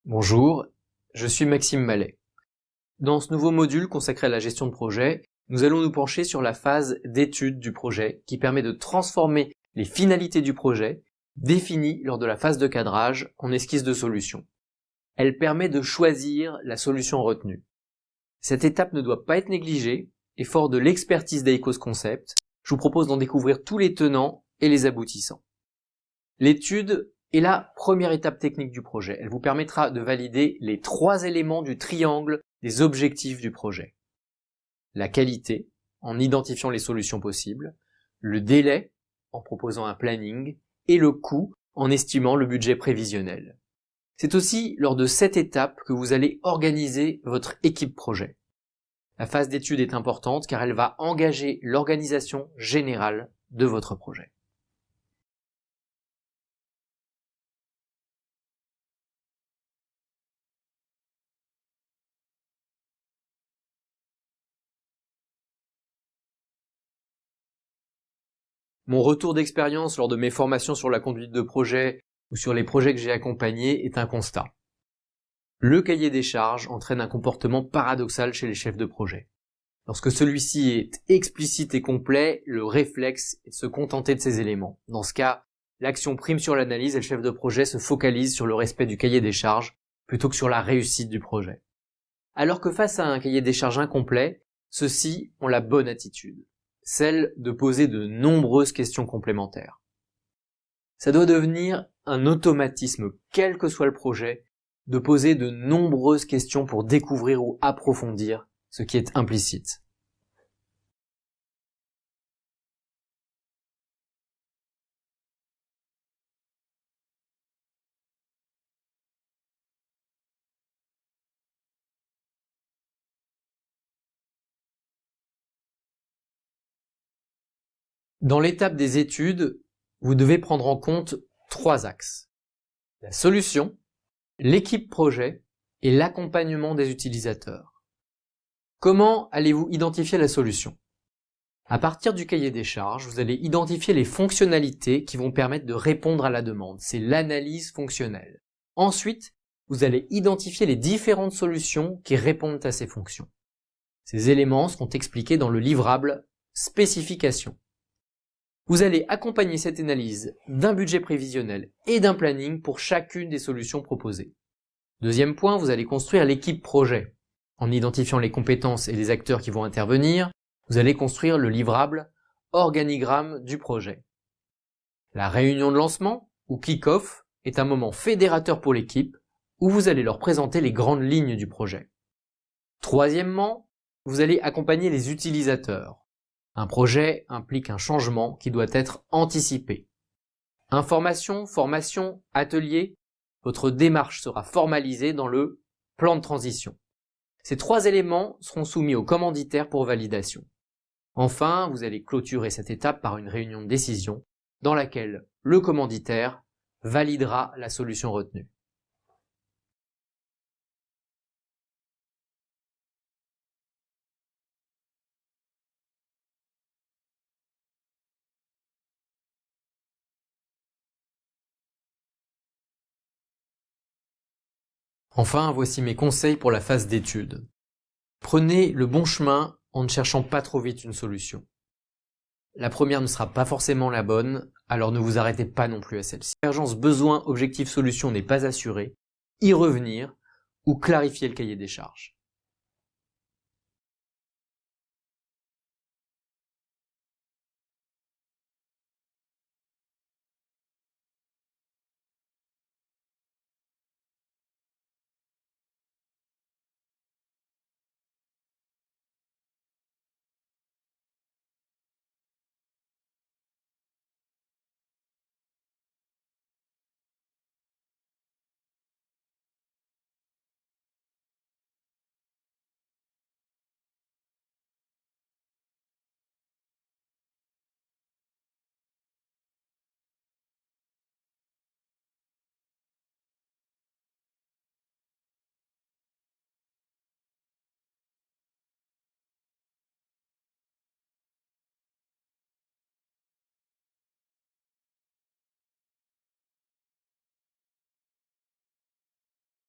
Bonjour, je suis Maxime Mallet. Dans ce nouveau module consacré à la gestion de projet, nous allons nous pencher sur la phase d'étude du projet qui permet de transformer les finalités du projet définies lors de la phase de cadrage en esquisse de solution. Elle permet de choisir la solution retenue. Cette étape ne doit pas être négligée et fort de l'expertise d'Eikos Concept, je vous propose d'en découvrir tous les tenants et les aboutissants. L'étude est la première étape technique du projet. Elle vous permettra de valider les 3 éléments du triangle des objectifs du projet. La qualité, en identifiant les solutions possibles, le délai, en proposant un planning, et le coût, en estimant le budget prévisionnel. C'est aussi lors de cette étape que vous allez organiser votre équipe projet. La phase d'étude est importante car elle va engager l'organisation générale de votre projet. Mon retour d'expérience lors de mes formations sur la conduite de projet ou sur les projets que j'ai accompagnés est un constat. Le cahier des charges entraîne un comportement paradoxal chez les chefs de projet. Lorsque celui-ci est explicite et complet, le réflexe est de se contenter de ces éléments. Dans ce cas, l'action prime sur l'analyse et le chef de projet se focalise sur le respect du cahier des charges plutôt que sur la réussite du projet. Alors que face à un cahier des charges incomplet, ceux-ci ont la bonne attitude, celle de poser de nombreuses questions complémentaires. Ça doit devenir un automatisme, quel que soit le projet, de poser de nombreuses questions pour découvrir ou approfondir ce qui est implicite. Dans l'étape des études, vous devez prendre en compte 3 axes. La solution, l'équipe projet et l'accompagnement des utilisateurs. Comment allez-vous identifier la solution? À partir du cahier des charges, vous allez identifier les fonctionnalités qui vont permettre de répondre à la demande. C'est l'analyse fonctionnelle. Ensuite, vous allez identifier les différentes solutions qui répondent à ces fonctions. Ces éléments seront expliqués dans le livrable spécification. Vous allez accompagner cette analyse d'un budget prévisionnel et d'un planning pour chacune des solutions proposées. Deuxième point, vous allez construire l'équipe projet. En identifiant les compétences et les acteurs qui vont intervenir, vous allez construire le livrable organigramme du projet. La réunion de lancement, ou kick-off, est un moment fédérateur pour l'équipe où vous allez leur présenter les grandes lignes du projet. Troisièmement, vous allez accompagner les utilisateurs. Un projet implique un changement qui doit être anticipé. Information, formation, atelier, votre démarche sera formalisée dans le plan de transition. Ces 3 éléments seront soumis au commanditaire pour validation. Enfin, vous allez clôturer cette étape par une réunion de décision dans laquelle le commanditaire validera la solution retenue. Enfin, voici mes conseils pour la phase d'étude. Prenez le bon chemin en ne cherchant pas trop vite une solution. La première ne sera pas forcément la bonne, alors ne vous arrêtez pas non plus à celle-ci. Convergence besoin, objectif, solution n'est pas assurée, y revenir ou clarifier le cahier des charges.